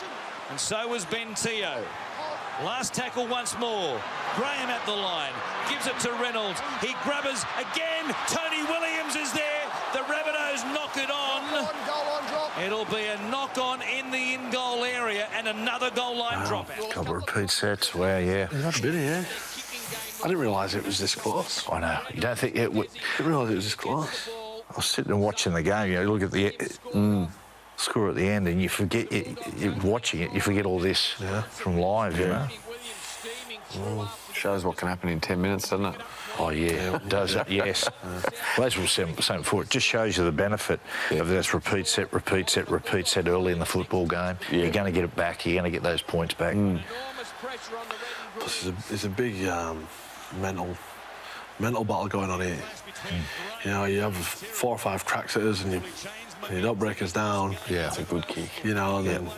and so was Ben Teo. Last tackle once more. Graham at the line. Gives it to Reynolds. He grabbers again. Tony Williams is there. The Rabbitohs knock it on. It'll be a knock-on in the in-goal area and another goal line dropout. Couple of repeat sets. Wow, yeah. Not a bit, yeah. I didn't realise it was this close. I know. You don't think it would... I didn't realise it was this close. I was sitting and watching the game. You know, look at the score at the end, and you forget you're watching it. You forget all this from live. You know. Shows what can happen in 10 minutes, doesn't it? Oh yeah, it does. Yes. Well, as we were saying before, it just shows you the benefit of this repeat set early in the football game. Yeah. You're going to get it back. You're going to get those points back. Plus, there's a big mental battle going on here. You know, you have 4 or 5 cracks at us, and you don't break us down. Yeah, it's a good kick. You know, and then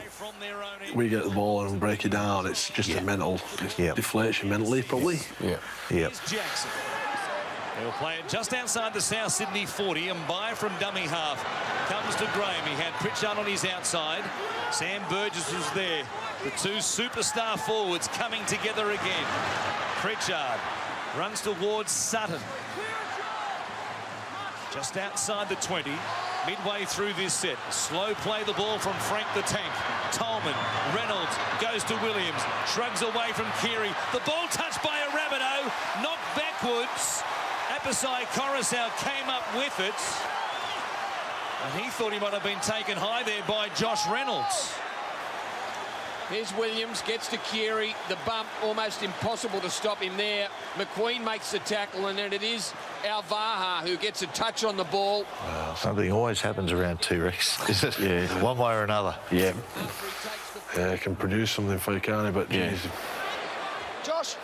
we get the ball and break you down. It's just a mental, deflates you mentally, probably. Yeah. Yep. Jackson. They'll play it just outside the South Sydney 40, and by from dummy half comes to Graham. He had Pritchard on his outside. Sam Burgess was there. The 2 superstar forwards coming together again. Pritchard runs towards Sutton. Just outside the 20, midway through this set. Slow play the ball from Frank the Tank. Tolman, Reynolds goes to Williams, shrugs away from Keary. The ball touched by a Rabbitoh, knocked backwards. Apasai Coruscant came up with it. And he thought he might have been taken high there by Josh Reynolds. Here's Williams, gets to Keary. The bump, almost impossible to stop him there. McQueen makes the tackle, and then it is Alvaha who gets a touch on the ball. Well, something always happens around T-Rex, is it? Yeah. One way or another. Yeah. Yeah, it can produce something for you, can't it? But yeah. Josh.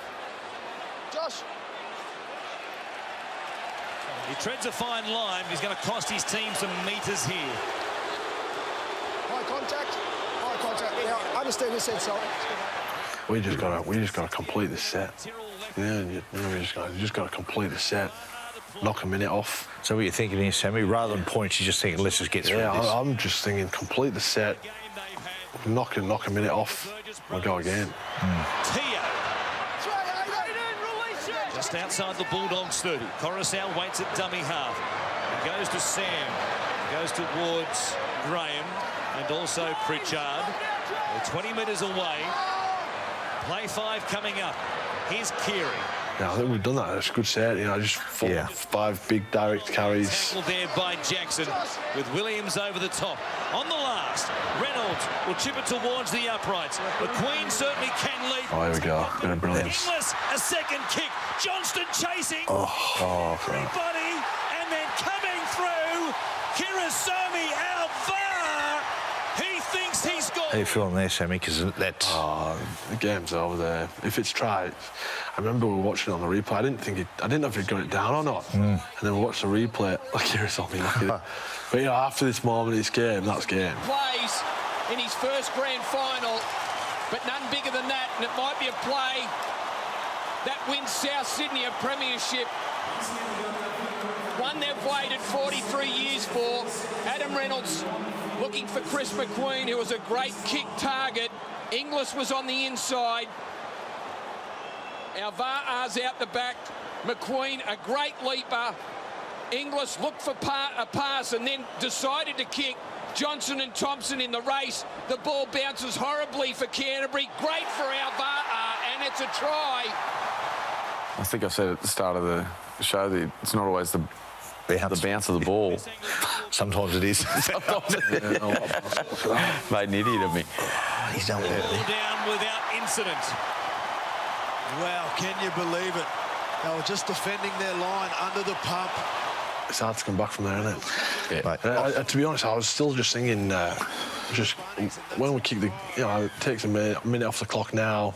He treads a fine line. He's going to cost his team some metres here. High contact. High contact. Yeah, I understand this head, sorry. We just gotta complete the set. Yeah, we just gotta complete the set. Knock a minute off. So what you're thinking here, Sammy, rather than points, you're just thinking, let's just get through this. I'm just thinking, complete the set, knock a minute off, we'll go again. Tia. Just outside the Bulldogs 30. Coruscant waits at dummy half. It goes to Sam. Goes towards Graham and also Pritchard. They're 20 metres away. Play 5 coming up. Here's Keary. Yeah, I think we've done that. It's a good set. You know, just 5 big direct carries. Tackled there by Jackson with Williams over the top. On the last, Reynolds will chip it towards the uprights. McQueen certainly can lead. Oh, here we go. Bit of brilliance. Inglis, a second kick. Johnston chasing. Everybody, and then coming through. Kirasami out far. He thinks he's got. How you feeling there, Sammy? Because that's. Oh, the game's over there. If it's tried, I remember we were watching it on the replay. I didn't know if he'd got it down or not. And then we watched the replay. Like Kirasami, but you know, after this moment, it's game. That's game. Plays in his first grand final, but none bigger than that, and it might be a play that wins South Sydney a premiership. One they've waited 43 years for. Adam Reynolds looking for Chris McQueen, who was a great kick target. Inglis was on the inside. Alvara's out the back. McQueen, a great leaper. Inglis looked for a pass and then decided to kick. Johnson and Thompson in the race. The ball bounces horribly for Canterbury. Great for Alvara, and it's a try. I think I said at the start of the show that it's not always the bounce of the ball. Sometimes it is. Made an idiot of me. He's done with it. Down without incident. Wow, can you believe it? They were just defending their line under the pump. It's hard to come back from there, isn't it? Yeah. To be honest, I was still just thinking, just when we kick it takes a minute off the clock now.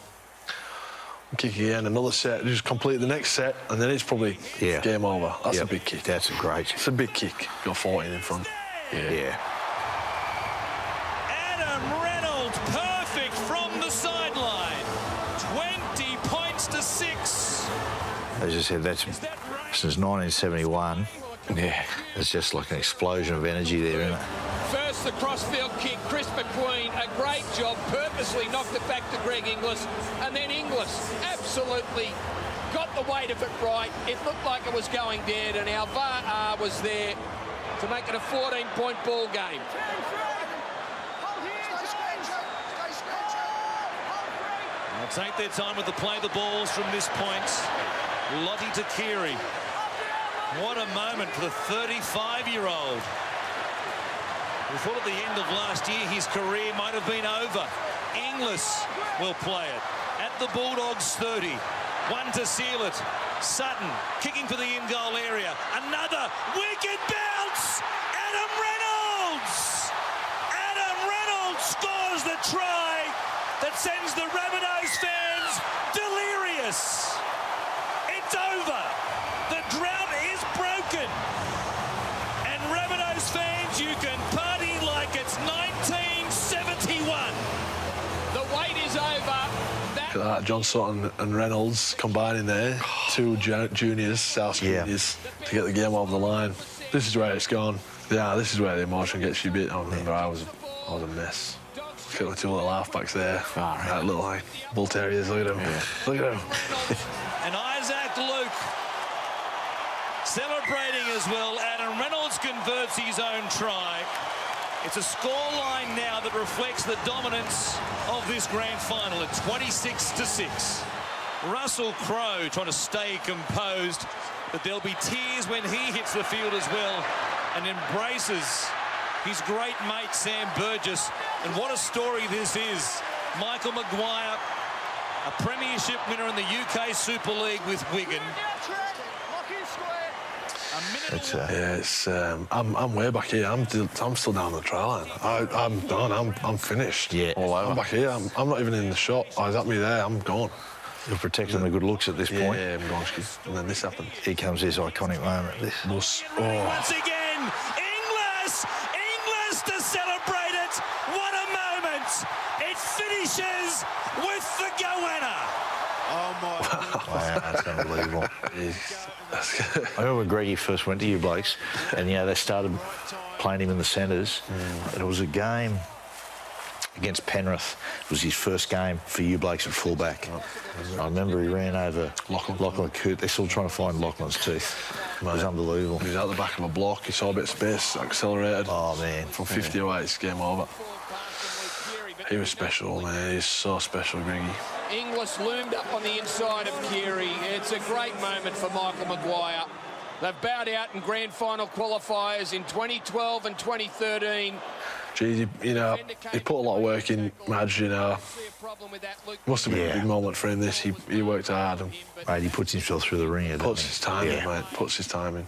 Kick again, another set, just complete the next set, and then it's probably game over. That's a big kick. That's a great. It's a big kick. Got 14 in front. Yeah. Adam Reynolds, perfect from the sideline. 20 points to 6. As I said, that's since 1971. Yeah. It's just like an explosion of energy there, isn't it? First, the crossfield kick, Chris McQueen, a great job, purposely knocked it back to Greg Inglis, and then Inglis absolutely got the weight of it right. It looked like it was going dead, and Alvara was there to make it a 14-point ball game. They'll take their time with the play the balls from this point. Lottie to Keary. What a moment for the 35-year-old. We thought at the end of last year his career might have been over. Inglis will play it at the Bulldogs 30. One to seal it. Sutton kicking for the in-goal area. Another wicked bounce. Adam Reynolds. Adam Reynolds scores the try that sends the Rabbitohs fans delirious. It's over. The drought is broken. And Rabbitohs fans, you can party like it's 1971. The wait is over. Look at that, Johnson and Reynolds combining there. 2 juniors, South juniors, to get the game over the line. This is where it's gone. Yeah, this is where the emotion gets you a bit. I remember I was a mess. Look at the 2 little halfbacks there. That little like bull terriers. Look at them. Look at them. And Isaac Luke celebrating as well. Adam Reynolds converts his own try. It's a scoreline now that reflects the dominance of this grand final at 26-6. Russell Crowe trying to stay composed, but there'll be tears when he hits the field as well and embraces his great mate Sam Burgess. And what a story this is. Michael Maguire, a premiership winner in the UK Super League with Wigan. I'm way back here. I'm still down the try line. I'm done. I'm finished. Yeah, all over. I'm back here. I'm not even in the shot. I was at me there. I'm gone. You're protecting the good looks at this point. Yeah, and then this happened. Here comes this iconic moment. This. Once again, Inglis to celebrate it. What a moment! It finishes with the goanna. Oh, my. Wow, that's unbelievable. I remember when Greggy first went to you blokes, and, you know, they started playing him in the centres, and it was a game against Penrith. It was his first game for you blokes at fullback. I remember he ran over Lachlan Coote. They're still trying to find Lachlan's teeth. It was unbelievable. He was out the back of a block. He saw a bit of space, accelerated. Oh, man. From 50 away, it's game over. He was special, man. He's so special, Greggy. Inglis loomed up on the inside of Keary. It's a great moment for Michael Maguire. They've bowed out in grand final qualifiers in 2012 and 2013. Geez, you know, he put a lot of work in, Madge, you know. Must have been a big moment for him, this. He worked hard. And Mate, he puts himself through the ringer. puts his time in, mate. Puts his time in.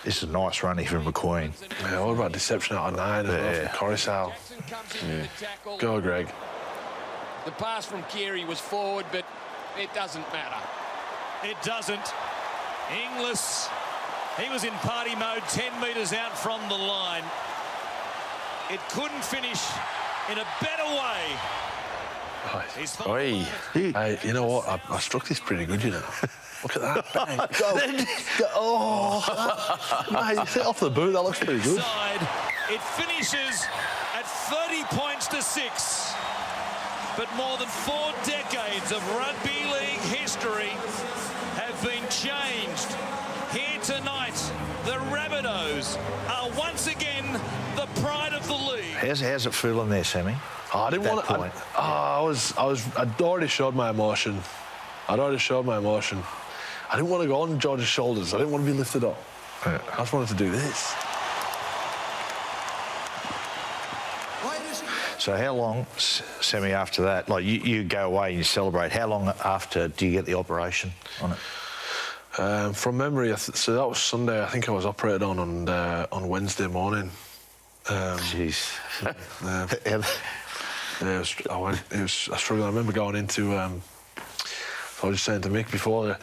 This is a nice run here from McQueen. Yeah, what about deception out of 9 as well from Coruscant? Go, Greg. The pass from Keary was forward, but it doesn't matter. It doesn't. Inglis, he was in party mode 10 metres out from the line. It couldn't finish in a better way. Oi. Hey, you know what? I struck this pretty good, you know. Look at that. Bang. Mate, you hit off the boot. That looks pretty good. It finishes at 30 points to 6. But more than 4 decades of rugby league history have been changed. Here tonight, the Rabbitohs are once again the pride of the league. How's it feeling there, Sammy? Oh, I didn't want to. I'd already showed my emotion. I didn't want to go on George's shoulders. I didn't want to be lifted up. I just wanted to do this. So how long, Sammy, after that, like you go away and you celebrate, how long after do you get the operation on it? From memory, so that was Sunday. I think I was operated on Wednesday morning. Jeez. I struggled. I remember going into. I was just saying to Mick before.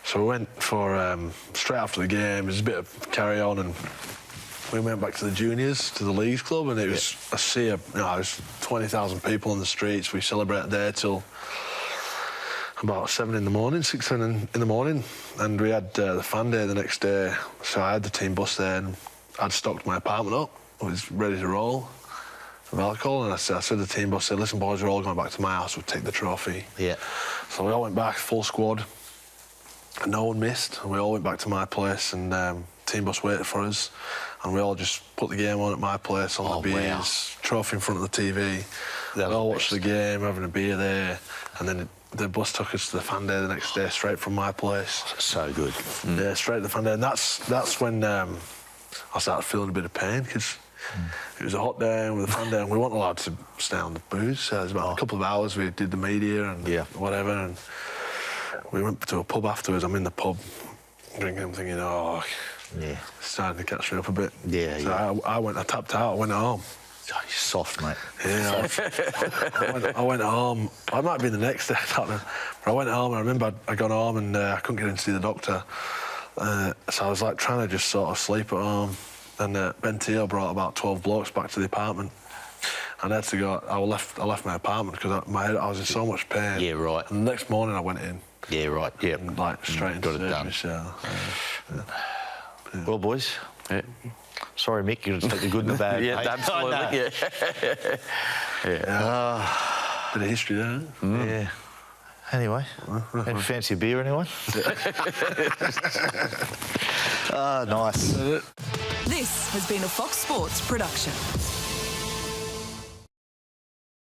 So we went for straight after the game. It was a bit of carry on, and we went back to the juniors, to the leagues club, and it was a sea of, it was 20,000 people on the streets. We celebrated there till about 7 in the morning, 6 in the morning, and we had the fan day the next day. So I had the team bus there, and I'd stocked my apartment up. I was ready to roll with alcohol, and I said to the team bus, listen, boys, we're all going back to my house. We'll take the trophy. Yeah. So we all went back, full squad, and no one missed. And we all went back to my place, and team bus waited for us, and we all just put the game on at my place on the beers, trophy in front of the TV. We all watched the game, having a beer there, and then the bus took us to the fan day the next day, straight from my place. So good. Yeah, straight to the fan day, and that's when I started feeling a bit of pain, because it was a hot day and with the fan day, and we weren't allowed to stay on the booze. So it was about a couple of hours. We did the media and whatever, and we went to a pub afterwards. I'm in the pub drinking. I'm thinking, it's starting to catch me up a bit. Yeah, so I tapped out. I went home. Oh, you're soft, mate. Yeah, I went home. I might be the next day, but I went home. And I remember I'd gone home and I couldn't get in to see the doctor. So I was like trying to just sort of sleep at home. And Ben Teo brought about 12 blokes back to the apartment. And I had to go. I left my apartment because I was in so much pain. Yeah, right. And the next morning I went in. Yeah, right. Yeah. And, like straight into got it done. So, Well, boys. Yeah. Sorry, Mick, you just take the good and the bad. Yeah, absolutely. Bit of history there. Yeah. Anyway, any fancy a beer, anyone? Nice. This has been a Fox Sports production.